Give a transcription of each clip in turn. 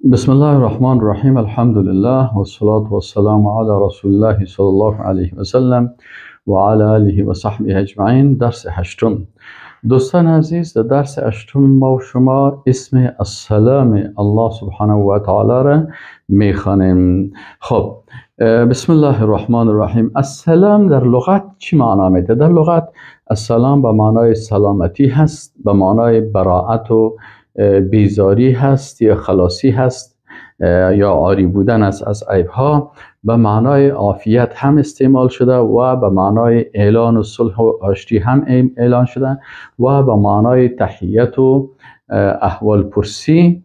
بسم الله الرحمن الرحیم. الحمد لله والصلاة والسلام على رسول الله صلی الله علیه و سلم و علی آله و صحبه اجمعین. درس هشتم. دوستان عزیز، در درس هشتم ما و شما اسم السلام الله سبحانه و تعالی را میخوانیم. خب، بسم الله الرحمن الرحیم. السلام در لغت چی معنا میده؟ در لغت السلام به معنای سلامتی هست، به معنای براءت و بیزاری هست یا خلاصی هست یا عاری بودن است از عیبها. به معنای عافیت هم استعمال شده و به معنای اعلان و صلح و آشتی هم اعلان شده و به معنای تحیت و احوال پرسی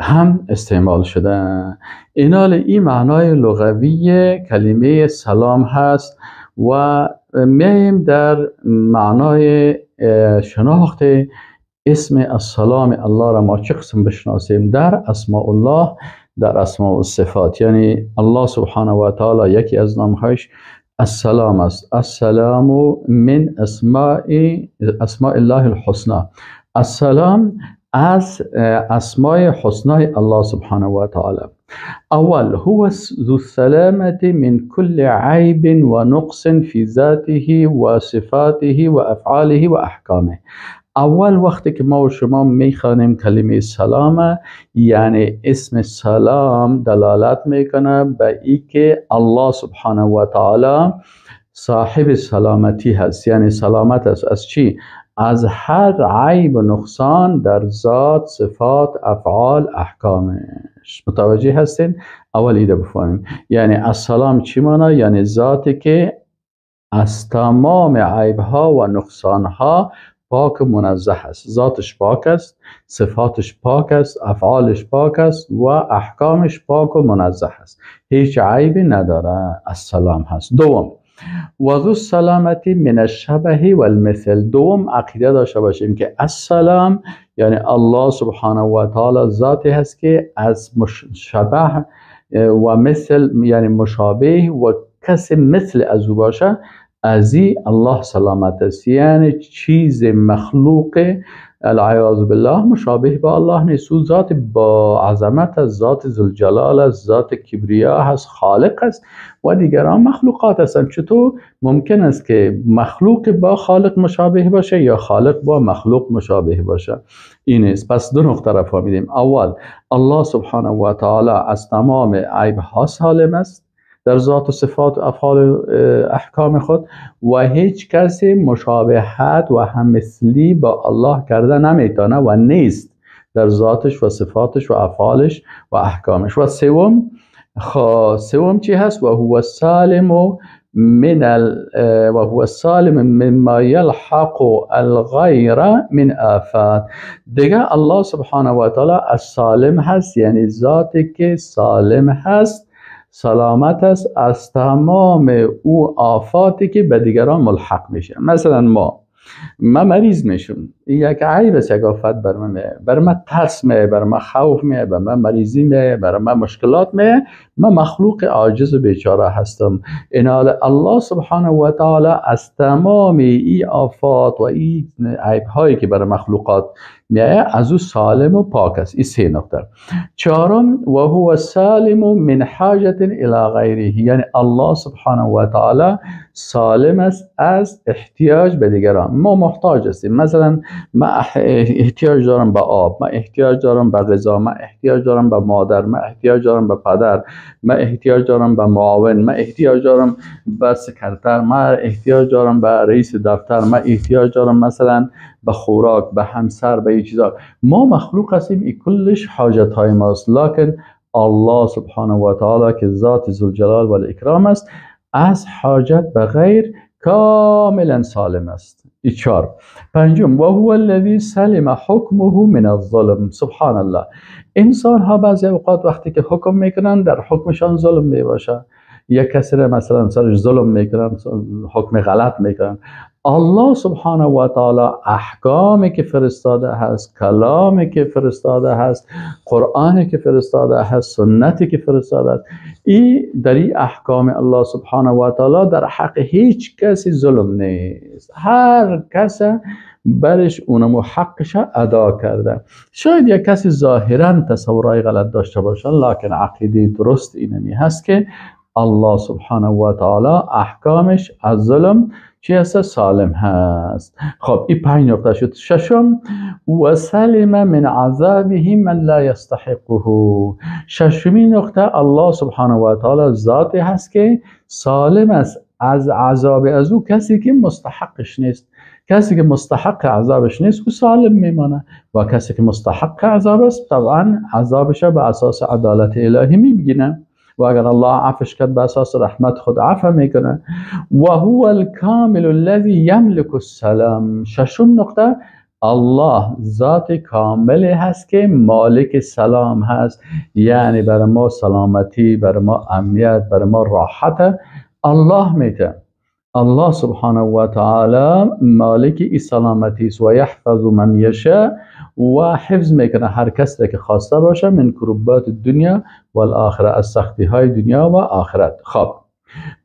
هم استعمال شده. این معنای لغوی کلمه سلام هست و میایم در معنای شناخت اسم السلام الله را ما چه قسم بشناسیم؟ در اسماء الله، در اسماء و صفات. یعنی الله سبحانه و تعالی یکی از نامهایش السلام است. السلام من اسماء الله الحسنى. السلام از اسماء حسنای الله سبحانه و تعالی. اول، هو ذو السلامة من كل عیب و نقص في ذاته و صفاته و افعاله و احکامه. اول وقتی که ما و شما میخوانیم کلمه سلام، یعنی اسم سلام دلالت میکنه به ای که الله سبحانه و تعالی صاحب سلامتی هست، یعنی سلامت است از چی؟ از هر عیب و نقصان در ذات، صفات، افعال، احکامش. متوجه هستین؟ اول ایده بفهمیم. یعنی السلام چی معنی؟ یعنی ذاتی که از تمام عیبها و نقصانها پاک و منزه است. ذاتش پاک است، صفاتش پاک است، افعالش پاک است و احکامش پاک و منزه است، هیچ عیبی نداره. السلام هست. دوم، و ذو السلامتی من الشبه و المثل. دوم عقیده داشته باشیم که السلام یعنی الله سبحانه و تعالی ذاتی هست که از شبه و مثل یعنی مشابه و کسی مثل از او باشه، ازی الله سلامت است. یعنی چیز مخلوق العیاذ بالله مشابه با الله نیست. او ذات با عظمت است، ذات ذوالجلال است، ذات کبریا هست، خالق است و دیگران مخلوقات هستند. چطور ممکن است که مخلوق با خالق مشابه باشه یا خالق با مخلوق مشابه باشه؟ این است. پس دو نقطه را فهمیدیم. اول، الله سبحانه و تعالی از تمام عیبها سالم است در ذات و صفات و افعال و احکام خود و هیچ کسی مشابهت و هممثلی با الله کرده نمیتونه و نیست در ذاتش و صفاتش و افعالش و احکامش. و سوم چی هست؟ و هو السالم مما يلحق الغیر من آفات. دیگه الله سبحانه و تعالی السالم هست، یعنی ذاتی که سالم هست، سلامت است از تمام او آفاتی که به دیگران ملحق میشه. مثلا ما مریض میشم، یک عیب است، یک آفت بر من میه، بر من ترس میه، بر من خوف میه، بر من مریضی میه، بر من مشکلات میه. من مخلوق عاجز و بیچاره هستم. اینال الله سبحانه و تعالی از تمام این آفات و این عیب هایی که بر مخلوقات میه از او سالم و پاک است. این سه نقطه. چهارم، و هو سالم من حاجت الی غیره. یعنی الله سبحانه و تعالی سالم است از احتیاج به دیگران. ما محتاج هستیم. مثلا من احتیاج دارم به آب، من احتیاج دارم به غذا، من احتیاج دارم به مادر، من احتیاج دارم به پدر، من احتیاج دارم به معاون، من احتیاج دارم به سکرتر، من احتیاج دارم به رئیس دفتر، من احتیاج دارم مثلا به خوراک، به همسر، به این چیزا. ما مخلوق هستیم، این کلش حاجت های ماست. لکن الله سبحانه و تعالی که ذات ذوالجلال و الاکرام است، از حاجت به غیر کاملا سالم است. چهار. پنجم، و هو الذی سلم حکمه من الظلم. سبحان الله. انسان ها بعضی اوقات وقتی که حکم میکنن در حکمشان ظلم میباشه. یک کسی را مثلا سرش ظلم میکنن، حکم غلط میکنن. الله سبحانه و تعالی احکامی که فرستاده هست، کلامی که فرستاده هست، قرآنی که فرستاده هست، سنتی که فرستاده هست، در این احکام الله سبحانه و تعالی در حق هیچ کسی ظلم نیست. هر کس برش اونمو حقش ادا کرده. شاید یک کسی ظاهرا تصورای غلط داشته باشه، لکن عقیده درست اینمی هست که الله سبحانه و تعالی احکامش از ظلم چی هست؟ سالم هست. خب این 5 نقطه شد. ششم، و سلم من عذابه من لا یستحقه. ششمی نقطه، الله سبحانه و تعالی ذاتی هست که سالم است از عذاب از او کسی که مستحقش نیست. کسی که مستحق عذابش نیست او سالم میمانه، و کسی که مستحق عذاب است طبعا عذابش به اساس عدالت الهی میبینه، و اگر الله عفش کرد به اساس رحمت خود عفو میکنه. و هو الکامل الذی یملک السلام. ششم نقطه، الله ذات کامل هست که مالک سلام هست، یعنی برای ما سلامتی، برای ما امنیت، برای ما راحت الله میده. الله سبحانه و تعالی مالک ای سلامتی است، و یحفظ من یشاء، و حفظ میکنه هر کس را که خواسته باشه من کروبات دنیا و الاخره، از سختی های دنیا و آخرت. خب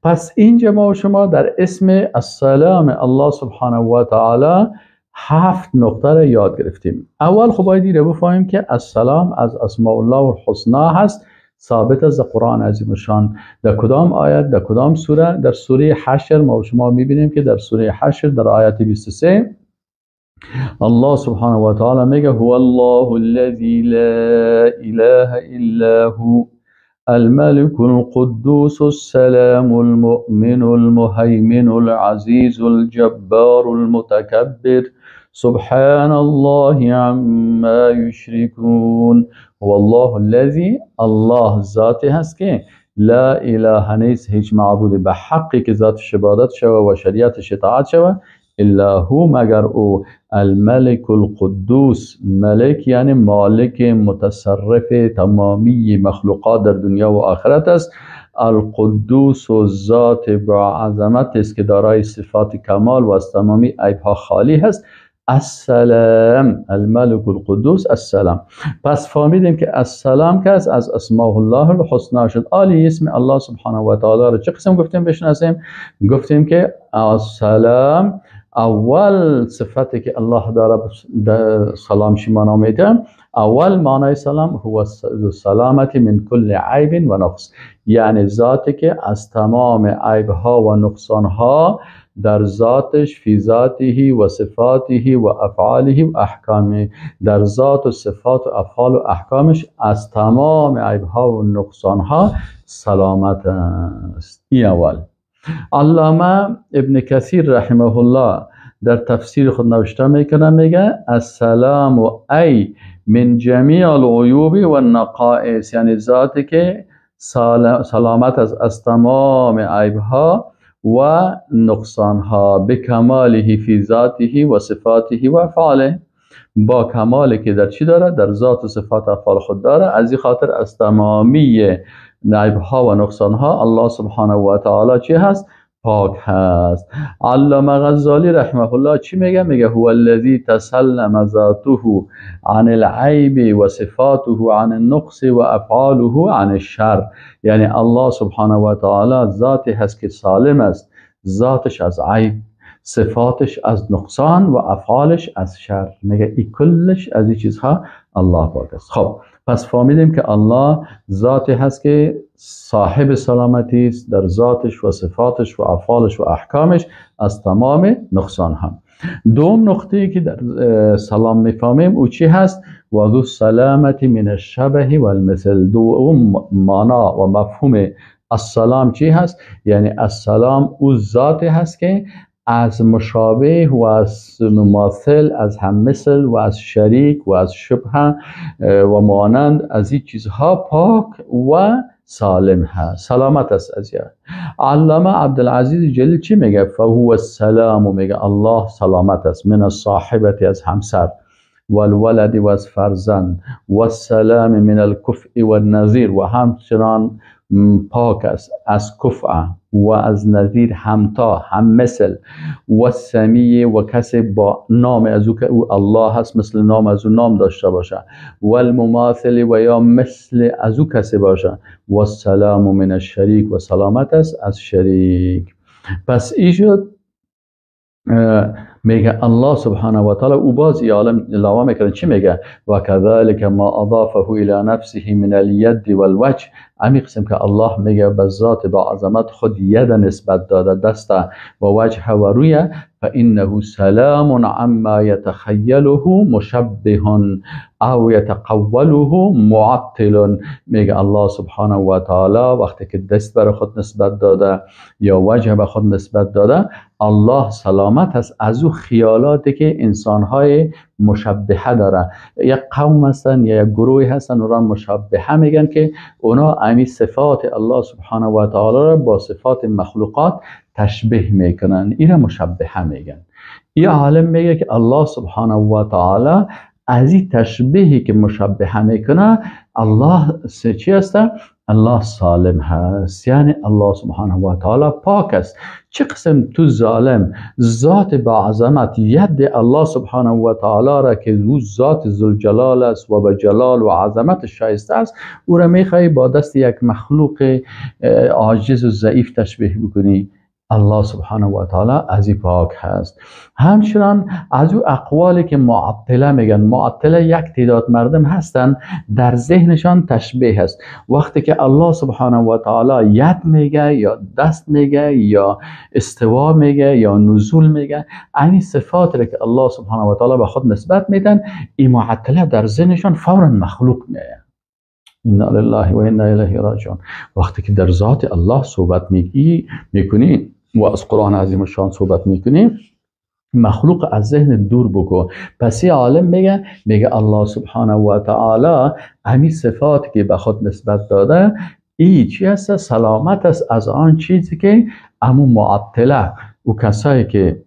پس اینجا ما و شما در اسم السلام الله سبحانه و تعالی 7 نقطه را یاد گرفتیم. اول خب باید رو بفهمیم که السلام از اسماء الله الحسنا هست، ثابت از قرآن عظیم شان. در کدام آیت، در کدام سوره؟ در سوره حشر ما و شما میبینیم که در سوره حشر در آیت 23 الله سبحانه و تعالی میگه هو الله الذی لا اله الا هو الملك القدوس السلام المؤمن المهيمن العزيز الجبار المتكبر سبحان الله عما يشركون. هو الله الذي، الله ذاتی هست که لا اله نیست هیچ معبود به حقی که ذاتش عبادت شوه و شریعتش اطاعت شوه الا هو، مگر او. الملك القدوس، ملک یعنی مالک متصرف تمامی مخلوقات در دنیا و آخرت است. القدوس و ذات با عظمت است که دارای صفات کمال و از تمامی عیبها خالی هست. السلام، الملك القدوس السلام. پس فهمیدیم که السلام که از اسماء الله الحسنا شد. آلی اسم الله سبحانه و تعالی رو چه قسم گفتیم بشناسیم؟ گفتیم که السلام اول صفتی که الله داره سلام شما نامیده، اول معنای سلام هو سلامتی من کل عیب و نقص، یعنی ذاتی که از تمام عیبها و نقصانها در ذاتش، فی ذاته و صفاته و افعاله و احکامه، در ذات و صفات و افعال و احکامش از تمام عیبها و نقصانها سلامت است. این اول. علامه ابن کثیر رحمه الله در تفسیر خود نوشته میکنه، میگه السلام و ای من جمیع العیوب و النقائص، یعنی ذاتی که سلامت از تمام عیبها و نقصانها، بکماله فی ذاته و صفاته و افعاله، با کمالی که در چی داره؟ در ذات و صفات افعال خود داره. از این خاطر از تمامی عیبها و نقصانها الله سبحانه و تعالی چی هست؟ پاک هست. علامه غزالی رحمه الله چی میگه؟ میگه هو الذی تسلم ذاته عن العیب و صفاته عن النقص و افعاله عن الشر، یعنی الله سبحانه و تعالی ذاتی هست که سالم است، ذاتش از عیب، صفاتش از نقصان و افعالش از شر. میگه این کلش از این چیزها الله پاک است. خب پس فهمیدیم که الله ذاتی هست که صاحب سلامتی است در ذاتش و صفاتش و افعالش و احکامش از تمام نقصان هم. دوم نقطه‌ای که در سلام میفهمیم او چی هست؟ و ذو سلامتی من الشبه و المثل. دوم معنا و مفهوم السلام چی هست؟ یعنی السلام او ذاتی هست که از مشابه و از مماثل، از هممثل و از شریک و از شبه و مانند از این چیزها پاک و سالم هست، سلامت است از این. علامه عبدالعزیز جلیل چی میگه؟ فهو السلام، میگه الله سلامت است، من الصاحبه از همسر، والولد و از فرزند، و السلام من الکفء و النظیر، و همچنان پاک است از کفع و از نظیر همتا هم مثل و سمیع و کسی با نام از او که او الله هست مثل نام از او نام داشته باشه و المماثل و یا مثل از او کسی باشه و السلام من الشریک و سلامت است از شریک. پس این شد میگه الله سبحانه و تعالی او باز ای عالم علاوه میکنه چی میگه و كذلك ما اضافه الى نفسه من الید والوجه. امی قسم که الله میگه به ذات با عظمت خود ید نسبت داده دست و وجه و روی فانه سلام عما يتخيله مشبه او يتقوله معطل. میگه الله سبحانه و تعالی وقتی که دست بر خود نسبت داده یا وجه به خود نسبت داده الله سلامت است از او خیالاتی که انسانهای مشبهه داره. یک قوم هستن یا یک گروهی هستن اونها مشبهه میگن که اونا امی صفات الله سبحانه و تعالی را با صفات مخلوقات تشبیه میکنن، این را مشبهه میگن. این عالم میگه که الله سبحانه و تعالی از این تشبیهی که مشبهه میکنه الله چی هست؟ الله سالم هست، یعنی الله سبحانه و تعالی پاک است. چه قسم تو ظالم ذات با عظمت ید الله سبحانه و تعالی را که او ذات ذوالجلال است و به جلال و عظمت شایسته است او را میخوای با دست یک مخلوق عاجز و ضعیف تشبیه بکنی؟ الله سبحانه و تعالی از این پاک هست. همچنان از او اقوالی که معطله میگن، معطله یک تعداد مردم هستن در ذهنشان تشبیه هست. وقتی که الله سبحانه و تعالی ید میگه یا دست میگه یا استوا میگه یا نزول میگه، این صفات که الله سبحانه و تعالی به خود نسبت میدن، این معطله در ذهنشان فورا مخلوق میگه. انا لله و انا الیه راجعون. وقتی که در ذات الله صحبت میکنی و از قرآن عظیم الشان صحبت میکنی، مخلوق از ذهن دور بکو. پس این عالم میگه الله سبحانه و تعالی همین صفاتی که به خود نسبت داده این چی هست؟ سلامت است از آن چیزی که امو معطله و کسایی که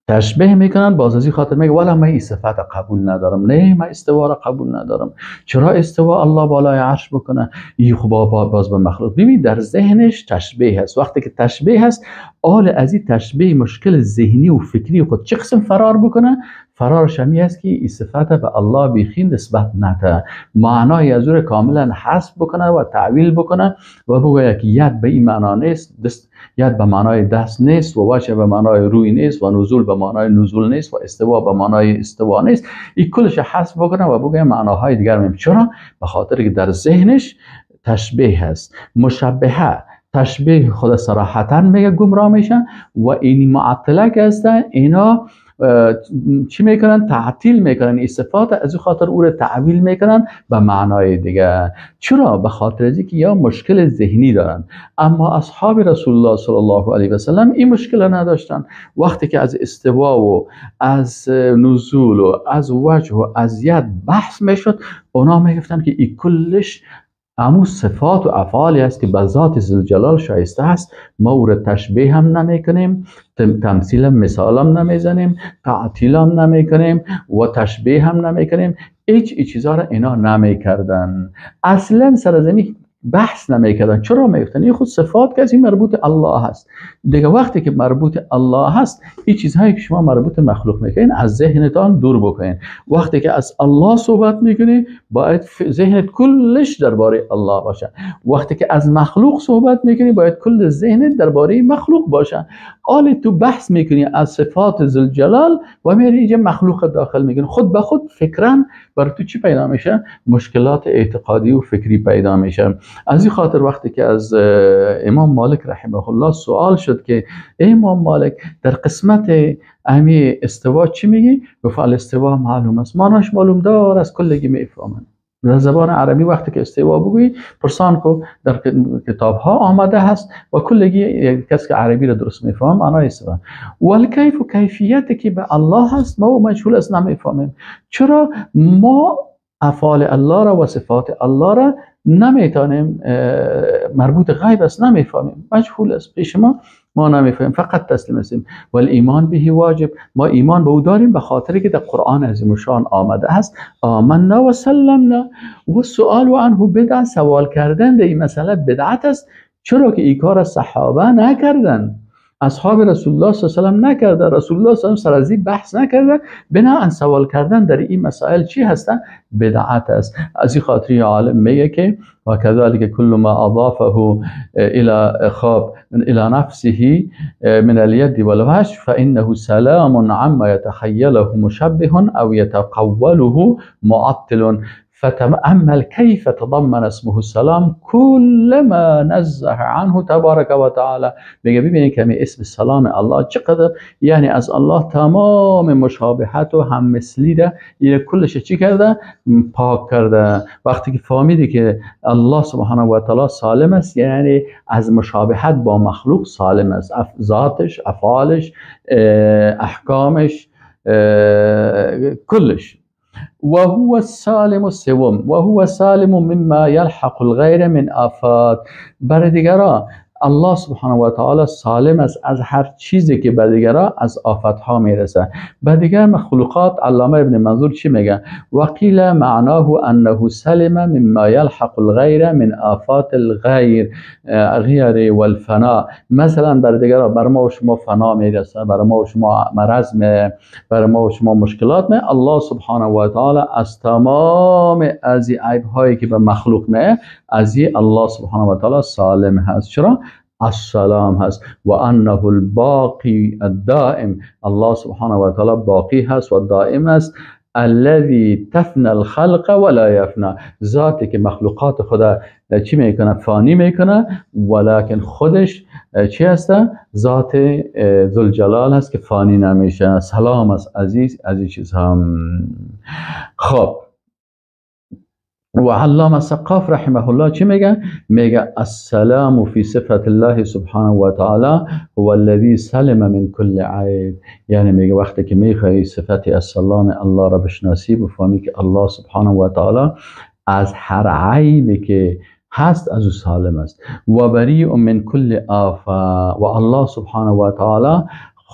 تشبیه میکنن باز از این خاطر میگه ولی من این صفت قبول ندارم. نه، من استوا را قبول ندارم. چرا استوا الله بالای عرش بکنه؟ این خب باز به مخلوق. ببین در ذهنش تشبیه هست. وقتی که تشبیه هست آل از این تشبیه مشکل ذهنی و فکری خود چه قسم فرار بکنه؟ فرارش همی است که این صفت به الله بیخی نسبت نده، معنای از او کاملا حذف بکنه و تعویل بکنه و بگه که ید به این معنا نیست، ید به معنای دست نیست و وجه به معنای روی نیست و نزول به معنای نزول نیست و استوا به معنای استوا نیست. این کلش حذف بکنه و بگه معناهای دیگر میم. چرا؟ به خاطر که در ذهنش تشبیه هست. مشبهه تشبیه خود صراحتا میگه گمراه میشن و این معطله که هستن اینا چی میکنن؟ تعطیل میکنن این صفات، از این خاطر او را تعویل میکنن به معنای دیگه. چرا؟ به خاطر از اینکه یا مشکل ذهنی دارن. اما اصحاب رسول الله صلی الله علیه و سلم این مشکل نداشتن. وقتی که از استوا و از نزول و از وجه و از ید بحث میشد، اونا میگفتن که این کلش امو صفات و افعالی است که به ذات ذوالجلال شایسته است. ما او را تشبیه هم نمی کنیم، تمثیل مثال هم نمی زنیم، تعطیل هم نمی کنیم و تشبیه هم نمی کنیم. هیچ چیزا را اینا نمی کردن. اصلا سرزمین بحث نمی کردن. چرا میگفتن؟ این خود صفات که از این مربوط الله هست دیگه. وقتی که مربوط الله هست این چیزهایی که شما مربوط مخلوق میکنین از ذهنتان دور بکنین. وقتی که از الله صحبت میکنی باید ذهنت کلش درباره الله باشه. وقتی که از مخلوق صحبت میکنی باید کل ذهنت درباره مخلوق باشه. حالی تو بحث میکنی از صفات ذوالجلال و میری اینجا مخلوق داخل میکنی، خود به خود فکرن بر تو چی پیدا میشه؟ مشکلات اعتقادی و فکری پیدا میشه. از این خاطر وقتی که از امام مالک رحمه الله سوال شد که امام مالک در قسمت اهمی استوا چی میگی؟ گفت الاستوا معلوم است. معناش معلوم دار از کلگی میفهمن. در زبان عربی وقتی که استوا بگویی پرسان کو در کتاب ها آمده هست و کلگی کسی که عربی را درست میفهم معنای استوا. ولی کیف و کیفیتی که به الله هست ما مجهول است نمیفهمیم. چرا؟ ما افعال الله را و صفات الله را نمیتونیم، مربوط غیب است نمیفهمیم، مجهول است پیش ما. ما نمیفهمیم، فقط تسلیم هستیم. و ایمان به واجب، ما ایمان به او داریم به خاطر که در قرآن عظیم شان آمده است آمنا و سلمنا. و سؤال و عنه بدعت، سوال کردن در این مسئله بدعت است، چرا که این کار صحابه نکردن، اصحاب رسول الله صلی الله علیه و آله نکرده، رسول الله صلی الله علیه و آله سر از بحث نکرده، بنابراین سوال کردن در این مسائل چی هستن؟ بدعت است. از این خاطر عالم میگه که و كذلك كل ما اضافه الى نفسه من اليد والوجه فانه سلام عما يتخيله مشبه او يتقوله معطل. فتأمل كيف تضمن اسمه السلام كل ما نزه عنه تبارك وتعالى. میگه ببینید که اسم السلام الله چقدر یعنی از الله تمام مشابهت و هم مثلی ده این کلش چی کرده؟ پاک کرده. وقتی که فهمیدی که الله سبحانه و تعالی سالم است، یعنی از مشابهت با مخلوق سالم است، ذاتش، افعالش، احکامش، کلش. وهو السالم السوم وهو سالم مما يلحق الغير من آفات. برای دیگران الله سبحانه و تعالی سالم است از هر چیزی که به دیگران از آفت ها میرسه. به دیگر مخلوقات علامه ابن منظور چی میگه؟ وقیل معناه انه سلم مما يلحق الغير من آفات الغير غیر والفناء. مثلا بر دیگران، بر ما و شما فنا میرسه، بر ما و شما مرض میره، بر ما و شما مشکلات میره، الله سبحانه و تعالی از تمام از عیب هایی که به مخلوق میره از الله سبحانه و تعالی سالم هست. چرا؟ السلام هست. و انه الباقی الدائم، الله سبحانه و تعالی باقی هست و دائم است. الذي تفنى الخلق ولا يفنى، ذاتی که مخلوقات خدا چی میکنه؟ فانی میکنه، ولکن خودش چی هسته؟ ذات ذوالجلال هست که فانی نمیشه. سلام است عزیز چیز هم. خب و علامه سقاف رحمه الله چی میگه؟ میگه السلام فی صفت الله سبحانه و تعالی هو الذی سلم من کل عیب. یعنی میگه وقتی که میخوای صفت السلام الله را بشناسی، بفهمی که الله سبحانه و تعالی از هر عیبی که هست از او سالم است. و بریء من کل آفه، و الله سبحانه و تعالی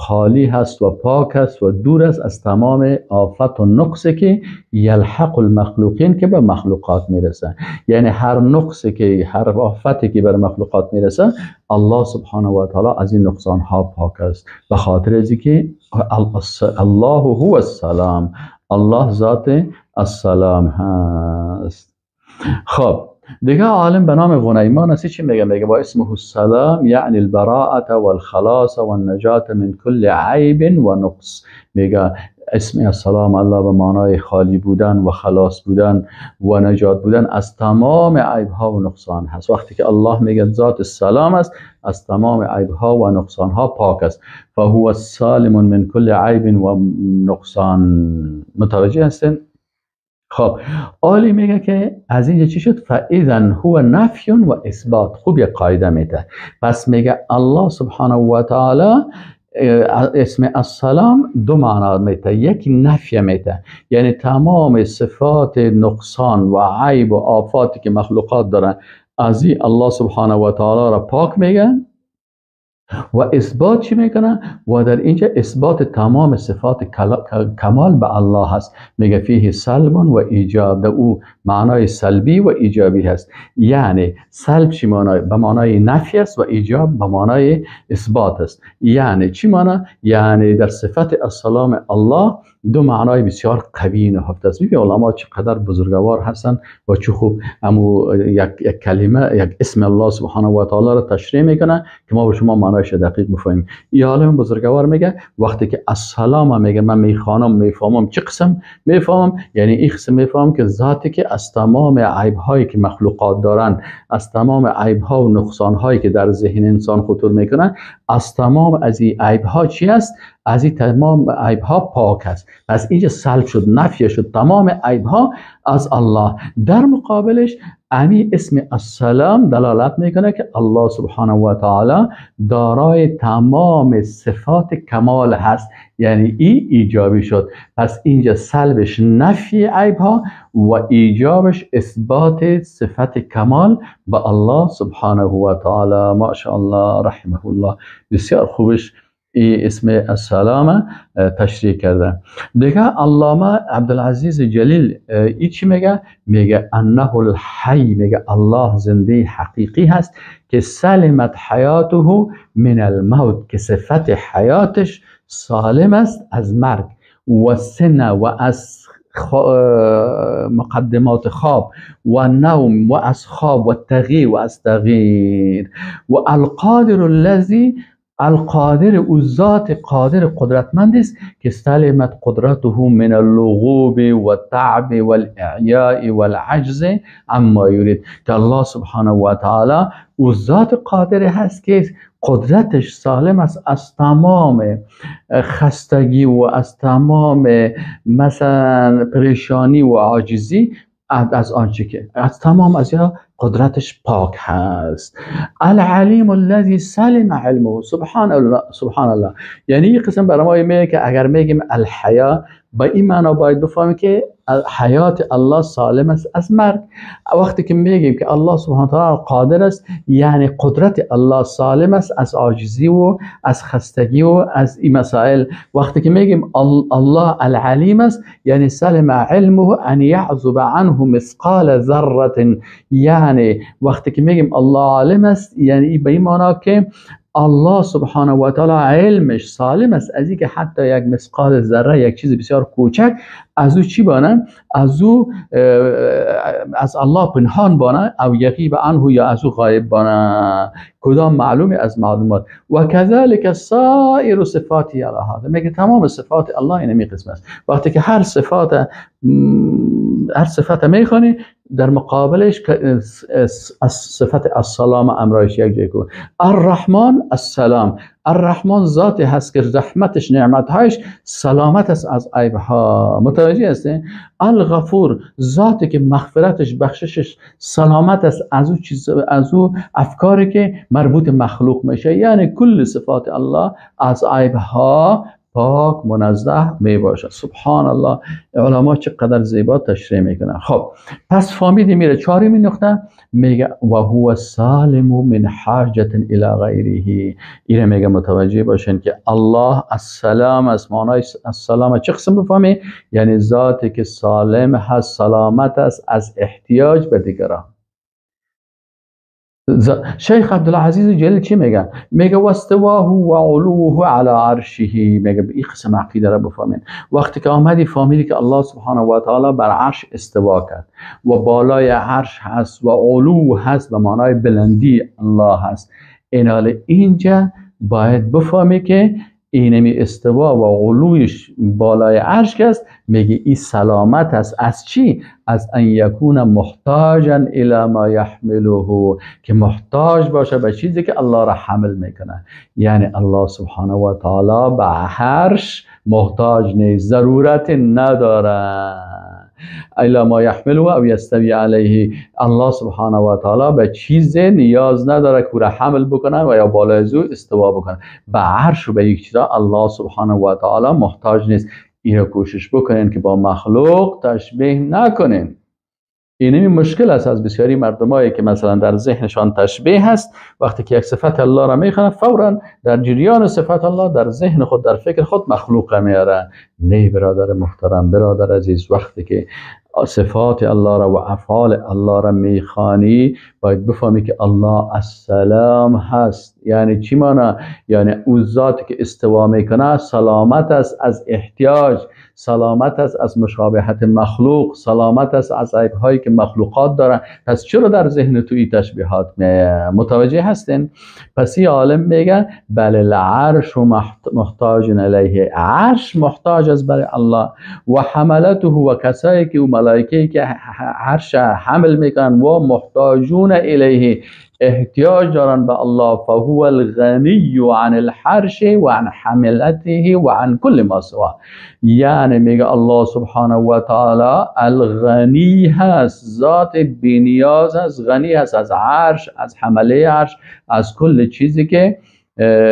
خالی هست و پاک است و دور است از تمام آفت و نقصی که یلحق المخلوقین که به مخلوقات میرسه. یعنی هر نقصی که، هر آفتی که بر مخلوقات میرسه، الله سبحانه و تعالی از این نقصان ها پاک است، به خاطر از اینکه الله هو السلام، الله ذات السلام هست. خب دیگه عالم به نام غنیمان است چی میگه؟ میگه با اسمه السلام یعنی البراءة والخلاص والنجات من کل عیب و نقص. میگه اسم السلام الله به معنای خالی بودن و خلاص بودن و نجات بودن از تمام عیب ها و نقصان هست. وقتی که الله میگه ذات السلام است، از تمام عیب ها و نقصان ها پاک است. فهو السالم من کل عیب و نقصان. متوجه هستین؟ خب عالی میگه که از اینجا چی شد؟ فاذا هو نفی و اثبات. خوب یک قاعده میده. پس میگه الله سبحانه و تعالی اسم السلام دو معنا میده، یکی نفی میده، یعنی تمام صفات نقصان و عیب و آفاتی که مخلوقات دارن از این الله سبحانه و تعالی را پاک میگن. و اثبات چی میکنه؟ و در اینجا اثبات تمام صفات کمال به الله هست. میگه فیه سلب و ایجاب، در او معنای سلبی و ایجابی هست. یعنی سلب چی معنای؟ به معنای نفی است و ایجاب به معنای اثبات است. یعنی چی معنی؟ یعنی در صفت السلام الله دو معنای بسیار قوی نهفته است. ببین علما چقدر بزرگوار هستن و چه خوب امو یک کلمه، یک اسم الله سبحانه و تعالی را تشریح میکنه که ما به شما معنایش دقیق بفهمیم. این عالم بزرگوار میگه وقتی که السلام میگه من میخوانم میفهمم، چه قسم میفهمم؟ یعنی این قسم میفهمم که ذاتی که از تمام عیب هایی که مخلوقات دارن، از تمام عیب ها و نقصان هایی که در ذهن انسان خطور میکنن، از تمام از این عیب ها چی است؟ از این تمام عیب ها پاک است. پس اینجا سلب شد، نفی شد تمام عیب ها از الله. در مقابلش امی اسم السلام دلالت میکنه که الله سبحانه و تعالی دارای تمام صفات کمال هست، یعنی ایجابی شد. پس اینجا سلبش نفی عیب ها و ایجابش اثبات صفت کمال به الله سبحانه و تعالی. ماشاءالله رحمه الله، بسیار خوبش این اسم السلام تشریح کرده. دیگه علامه عبدالعزیز جلیل ای چی میگه؟ میگه انه الحی، میگه الله زنده حقیقی هست که سلمت حیاته من الموت، که صفت حیاتش سالم است از مرگ، و سنه و از مقدمات خواب، و نوم و از خواب، و تغییر و از تغییر، و القادر الذی، القادر او ذات قادر قدرتمند است که سلمت قدرته من اللغوب و تعب و الاعیاء و العجز اما یرید، که الله سبحانه و تعالی او ذات قادر هست که قدرتش سالم است از تمام خستگی و از تمام مثلا پریشانی و عاجزی، از آنچه که از تمام از قدرتش پاک هست. العلیم الذی سلم علمه، سبحان الله سبحان الله. یعنی این قسم برای ما میگه که اگر میگیم الحیا، با این معنا باید بفهمیم که حیات الله سالم است از مرگ. وقتی که میگیم که الله سبحانه و تعالی قادر است، یعنی قدرت الله سالم است از عاجزی و از خستگی و از این مسائل. وقتی که میگیم الله العلیم است، یعنی سلم علمه ان یعزب عنه مثقال ذره، یعنی وقتی که میگیم الله عالم است، یعنی به این معنا که الله سبحانه و تعالی علمش سالم است از اینکه حتی یک مثقال ذره، یک چیز بسیار کوچک، از او چی بانه؟ از او از الله پنهان بانه، او یغیب عنه، یا از او غایب بانه. کدام معلومی از معلومات. و کذالک سایر صفاتی علی هذا، میگه تمام صفات الله اینمی قسم است. وقتی که هر صفت میخوانی، در مقابلش صفت السلام امرایش یک جای کن. الرحمن السلام، الرحمن ذاتی هست که رحمتش نعمتهایش سلامت است از عیبها. متوجه هستین؟ الغفور ذاتی که مغفرتش بخششش سلامت است از او چیز، از او افکاری که مربوط مخلوق میشه. یعنی کل صفات الله از عیبها پاک منزه می باشد. سبحان الله، علما چقدر زیبا تشریح میکنن. خب پس فهمیدی میره چهارمین نقطه، میگه و هو سالم من حاجت الی غیره. اینه میگه متوجه باشین که الله السلام، از معنای السلام چه قسم بفهمی؟ یعنی ذاتی که سالم هست، سلامت است از احتیاج به دیگران. شیخ عبدالعزیز جلیل چی میگه؟ میگه واستواه و علوه علی عرشه. میگه این قسم عقیده را بفهمین. وقتی که آمدی فهمیدی که الله سبحانه و تعالی بر عرش استوا کرد و بالای عرش هست و علو هست به معنای بلندی الله هست، اینجا باید بفهمی که اینمی استوا و علویش بالای عرش است. میگه این سلامت است از چی؟ از ان یکون محتاجا الی ما یحمله، که محتاج باشه به چیزی که الله را حمل میکنه. یعنی الله سبحانه و تعالی به عرش محتاج نیست، ضرورت نداره. الا ما یحمله او یستوی علیه، الله سبحانه و تعالی به چیز نیاز نداره که را حمل بکنه و یا بالای او استوا بکنه. به عرش و به یک چیزا الله سبحانه و تعالی محتاج نیست. این را کوشش بکنین که با مخلوق تشبیه نکنین. این مشکل است از بسیاری مردمایی که مثلا در ذهنشان تشبیه هست، وقتی که یک صفت الله را میخوانند فورا در جریان صفت الله در ذهن خود، در فکر خود مخلوق را میاره. نه برادر محترم، برادر عزیز، وقتی که صفات الله را و افعال الله را میخوانی باید بفهمی که الله السلام هست. یعنی چی معنی؟ یعنی او ذاتی که استوا میکنه سلامت است از احتیاج، سلامت است از مشابهت مخلوق، سلامت است از عیب‌هایی که مخلوقات دارن. پس چرا در ذهن تو این تشبیهات متوجه هستین؟ پس این عالم میگه بله العرش محتاج الیه، عرش محتاج است برای الله، و حملته و کسایی که او ملائکه‌ای که عرش حمل میکنن و محتاجون الیه، احتیاج دارن به الله، فهو الغنی عن الحرش و عن حملته و عن کل ما سوا. یعنی میگه الله سبحانه و تعالی الغنی هست، ذات بینیاز هست، غنی هست از عرش، از حمله عرش، از کل چیزی که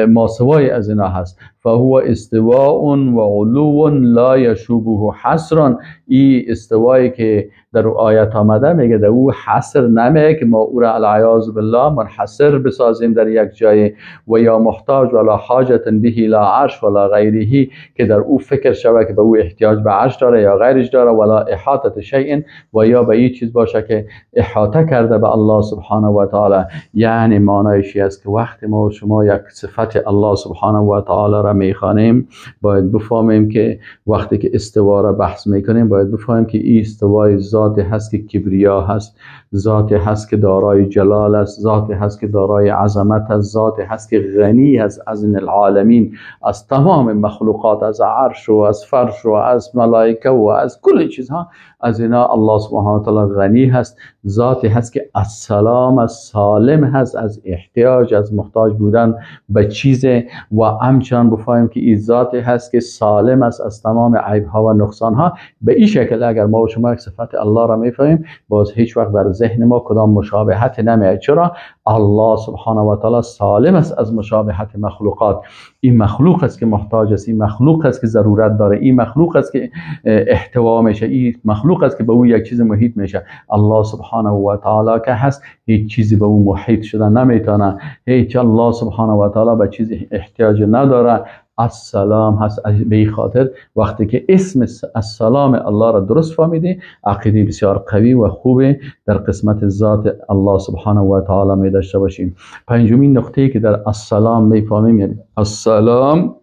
ماسوای از اینا هست. فهو استواء و علو لا یشوبه حصر. این استوایی که در آیت آمده میگه در او حصر نمیگه که ما او را العیاذ بالله منحصر بسازیم در یک جای، و یا محتاج ولا حاجت به لا عرش ولا غیره، که در او فکر شوه که به او احتیاج به عرش داره یا غیرش داره، ولا احاطه شیء، و یا به این چیز باشه که احاطه کرده به الله سبحانه و تعالی. یعنی معنایش است که وقتی ما و شما یک صفت الله سبحانه و تعالی را میخوانیم، باید بفهمیم که وقتی که استوا را بحث میکنیم باید بفهمیم که این استوای ذاتی هست که کبریا هست، ذاتی هست که دارای جلال است، ذاتی هست که دارای عظمت است، ذاتی هست که غنی است از این العالمین، از تمام مخلوقات، از عرش و از فرش و از ملائکه و از کل چیزها، از اینا الله سبحانه و تعالی غنی هست. ذاتی هست که السلام، از سالم هست از احتیاج، از محتاج بودن به چیز، و همچنان بفهمیم که این ذاتی هست که سالم است از تمام عیب ها و نقصان ها. به این شکل اگر ما و شما یک صفت الله را میفهمیم، باز هیچ وقت در ذهن ما کدام مشابهت نمیاد. چرا؟ الله سبحانه و تعالی سالم است از مشابهت مخلوقات. این مخلوق است که محتاج است، این مخلوق است که ضرورت داره، این مخلوق است که احتوا میشه، این مخلوق است که به او یک چیز محیط میشه. الله سبحانه و تعالی که هست هیچ چیزی به او محیط شدن نمیتونه. هیچ، الله سبحانه و تعالی به چیز احتیاج نداره. السلام هست. به این خاطر وقتی که اسم السلام الله را درست فهمیدی، عقیده بسیار قوی و خوبه در قسمت ذات الله سبحانه و تعالی می داشته باشیم. پنجمین نقطه‌ای که در السلام میفهمیم، یعنی السلام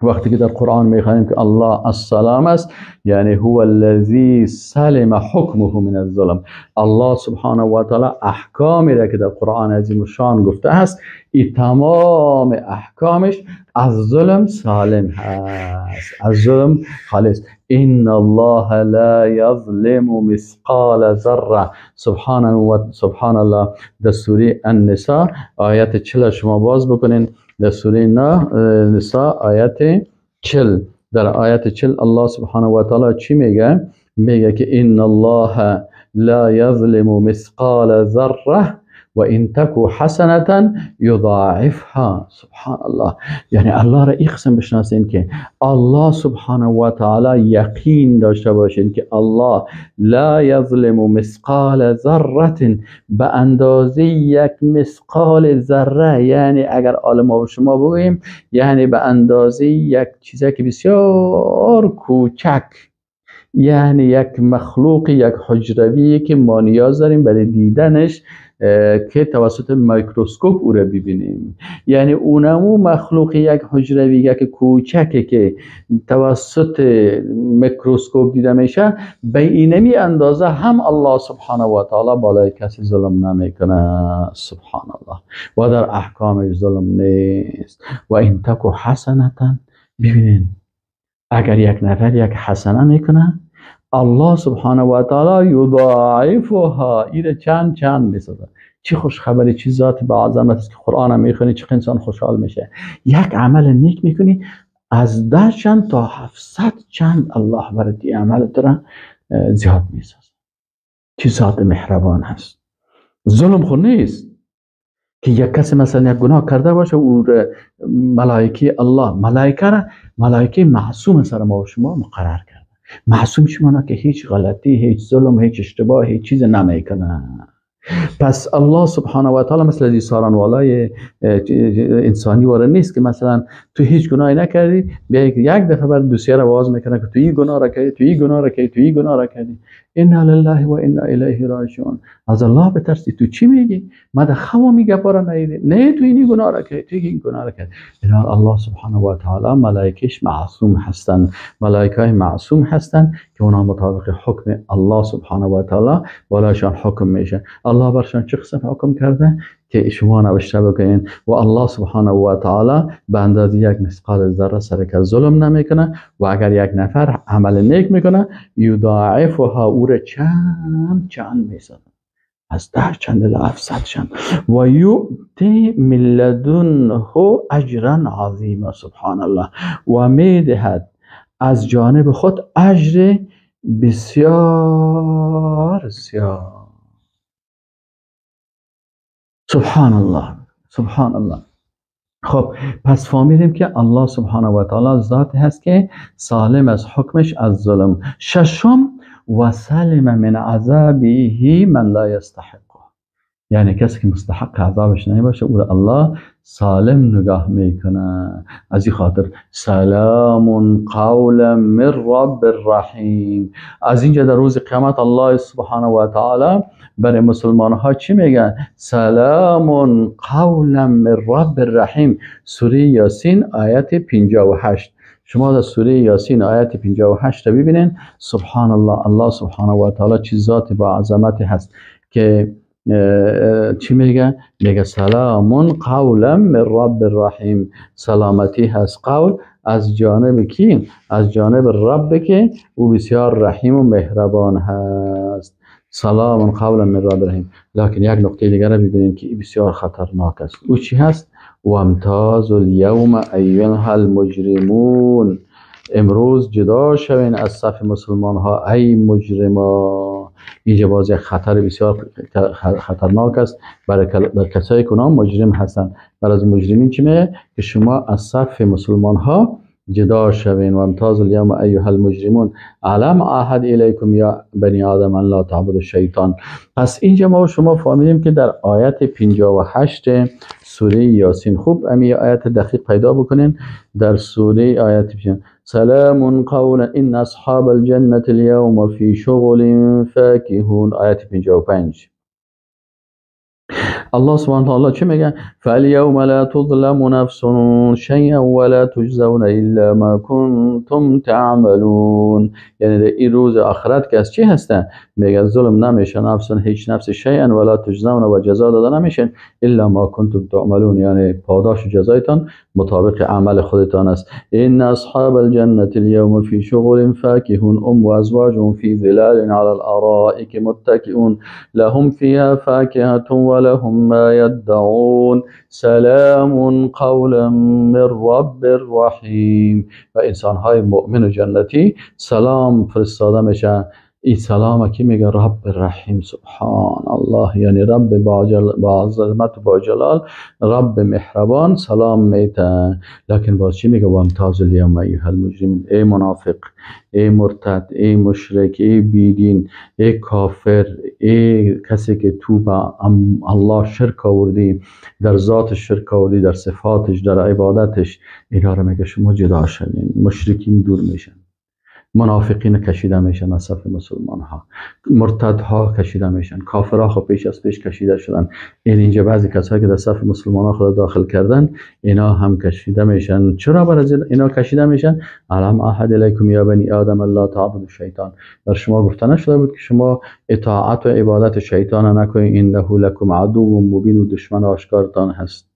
وقتی که در قرآن میخوانیم که الله السلام است، یعنی هو الذی سلم حکمه من الظلم. الله سبحانه و تعالی احکامی را که در قرآن عظیم الشان گفته است، این تمام احکامش از ظلم سالم هست، از ظلم خالص. ان الله لا یظلم مثقال ذره. سبحان الله. در سوره النساء آیت 40 شما باز بکنین، در سوره نساء آیت 40. در آیت 40 الله سبحانه و تعالی چی میگه؟ میگه که ان الله لا یظلم مثقال ذره و ان تکو حسنه یضاعفها. سبحان الله. یعنی الله را این قسم بشناسین که الله سبحانه و تعالی یقین داشته باشین که الله لا یظلم مثقال ذره، به اندازه یک مثقال ذره. یعنی اگر عالم و شما بگوییم، یعنی به اندازه یک چیزی که بسیار کوچک، یعنی یک مخلوق، یک حجروی که ما نیاز داریم برای دیدنش که توسط میکروسکوپ او را ببینیم. یعنی اونمو مخلوق یک حجروی، یک کوچکه که توسط میکروسکوپ دیده میشه، به اینمی اندازه هم الله سبحانه و تعالی بالای کسی ظلم نمیکنه. سبحان الله. و در احکامش ظلم نیست. و این تکو حسنه، ببینین اگر یک نفر یک حسنه میکنه، الله سبحانه و تعالی یضاعفها، ایره چند میسازه. چی خوش خبری، چی ذات با عظمت است که قرآن میخونی چه انسان خوشحال میشه. یک عمل نیک میکنی، از 10 چند تا 700 چند الله برای دی عمل را زیاد میسازه. چی ذات مهربان هست. ظلم خود نیست که یک کسی مثلا یک گناه کرده باشه و ملائکه الله، ملائکه معصوم سر ما و شما مقرر کرده. معصوم شما که هیچ غلطی، هیچ ظلم، هیچ اشتباه، هیچ چیز نمیکنه. پس الله سبحانه و تعالی مثل دیساران والای انسانی واره نیست که مثلا تو هیچ گناهی نکردی، بیا یک دفعه بعد دوسیه آواز میکنه که تو این گناه را کردی، تو این گناه را کردی، تو این گناه را کردی. انا لله و انا الیه راجعون. از الله بترسی. تو چی میگی؟ ما در خوا میگه پارا نیدی. نه تو این گناه را کردی، تو این گناه را کردی. اینا الله سبحانه و تعالی ملائکهش معصوم هستند. ملائکه معصوم هستند که اونا مطابق حکم الله سبحانه و تعالی بالاشان حکم میشه. الله برشان چه قسم حکم کرده که شما نوشته بکنین و الله سبحانه و تعالی به اندازه یک مثقال ذره سر که ظلم نمیکنه و اگر یک نفر عمل نیک میکنه یضاعفها او را چند میسازه، از 10 چند الی 700 چند و یؤتی من لدنه اجرا عظیما. سبحان الله. و میدهد از جانب خود اجر بسیار زیاد. سبحان الله، سبحان الله. خب پس فهمیدیم که الله سبحانه و تعالی ذاتی هست که سالم از حکمش از ظلم. ششم و سلم من عذابه من لا یستحق، یعنی کسی که مستحق عذابش نمیباشه او الله سالم نگاه میکنه. از این خاطر سلام قولا من رب الرحیم. از اینجا در روز قیامت الله سبحانه و تعالی برای مسلمان ها چی میگن؟ سلام قولا من رب الرحیم. سوره یاسین آیت 58. شما در سوره یاسین آیت 58 ببینین. سبحان الله، الله سبحانه و تعالی چه ذات با عظمتی هست که چی میگه؟ میگه سلام قولا من رب الرحیم. سلامتی هست قول از جانب کی؟ از جانب رب که او بسیار رحیم و مهربان هست. سلام قولا من رب الرحیم. لکن یک نکته دیگر رو ببینید که بسیار خطرناک است. او چی هست؟ و امتاز اليوم ایها المجرمون. امروز جدا شوین از صف مسلمان ها ای مجرما. اینجا باز یک خطر بسیار خطرناک است برای کسایی که اونها مجرم هستند. برای از مجرمین چی میگه؟ که شما از صف مسلمان ها جدا شوین. و امتاز اليوم ایها المجرمون علم عهد الیکم یا بنی آدم ان لا تعبدوا الشیطان. پس اینجا ما شما فهمیدیم که در آیت 58 سوره یاسین، خوب امی آیت دقیق پیدا بکنین. در سوره آیت سلام قولا ان اصحاب الجنة اليوم في شغل فاكهون. آیت 55 الله سبحانه وتعالى چه میگه؟ فاليوم لا تظلم نفس شيئا ولا تجزون الا ما كنتم تعملون. یعنی در این روز آخرت که از چی هستن؟ میگه ظلم نمیشه نفس، هیچ نفس شیئا ولا تجزون و جزا داده نمیشن الا ما كنتم تعملون، یعنی پاداش و جزایتان مطابق عمل خودتان است. ان اصحاب الجنة اليوم في شغل فاكهون هم وازواجهم في ظلال على الارائك متكئون لهم فيها فاكهة ولهم ما يدعون سلام قولا من رب الرحیم. و انسان های مؤمن و جنتی سلام فرستاده میشه. این سلام کی میگه؟ رب الرحیم. سبحان الله. یعنی رب با عظمت و با جلال، رب مهربان سلام میته. لکن باز چی میگه؟ و امتاز اليوم ایها المجرمون. ای منافق، ای مرتد، ای مشرک، ای بیدین، ای کافر، ای کسی که تو با الله شرک آوردی، در ذات شرک آوردی، در صفاتش، در عبادتش، اینا رو میگه شما جدا شوین. مشرکین دور میشن، منافقین کشیده میشن از صف مسلمان ها، مرتدها کشیده میشن، کافرها خب پیش از پیش کشیده شدن. اینجا بعضی کسایی که در صف مسلمان ها خود داخل کردن اینا هم کشیده میشن. چرا برای اینا کشیده میشن؟ علم عهد الیکم یا بنی آدم الله تعبدوا الشیطان. بر شما گفته نشده بود که شما اطاعت و عبادت شیطان نکنید، انه لکم عدو مبین، و دشمن آشکارتان هست.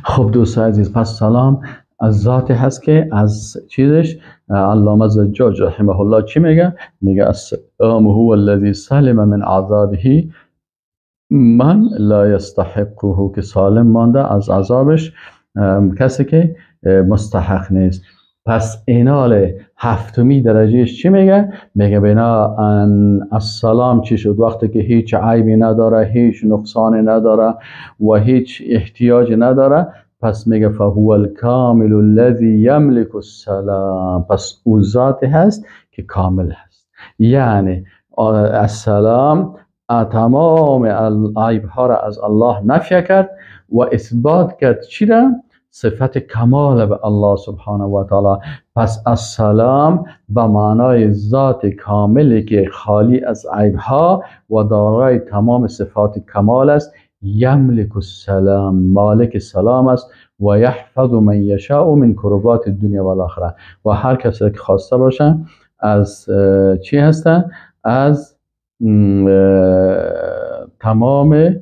خب دوستان عزیز، پس سلام از ذاتی هست که از چیزش علامه زجاج رحمه الله چی میگه؟ میگه السلام هو الذی سلم من عذابه من لا یستحقه، که سالم مانده از عذابش کسی که مستحق نیست. پس اینال هفتمی درجهش چی میگه؟ میگه بنا ان السلام چی شد؟ وقتی که هیچ عیبی نداره، هیچ نقصانی نداره و هیچ احتیاج نداره، پس میگه فهو الکامل الذی یملک السلام. پس او ذاتی هست که کامل هست. یعنی السلام تمام عیب ها را از الله نفی کرد و اثبات کرد چی را؟ صفت کمال به الله سبحانه و تعالی. پس السلام به معنای ذات کاملی که خالی از عیب ها و دارای تمام صفات کمال است. یملک السلام، مالک سلام است. و یحفظ من یشاء من کربات الدنیا و الاخره. و هر کسی که خواسته باشه از چی هستن؟ از تمام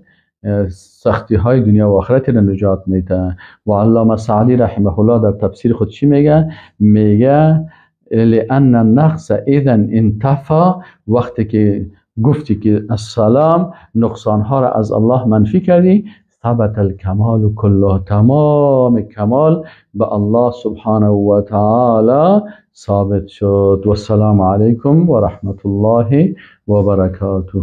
سختی های دنیا و آخرت را نجات میده. و علامه سعدی رحمه الله در تفسیر خود چی میگه؟ میگه لأن النقص اذا انتفى، وقتی که گفتی که السلام نقصان ها را از الله منفی کردی، ثبت الکمال کله، تمام کمال به الله سبحانه و تعالی ثابت شد. و السلام علیکم و رحمت الله و برکاته.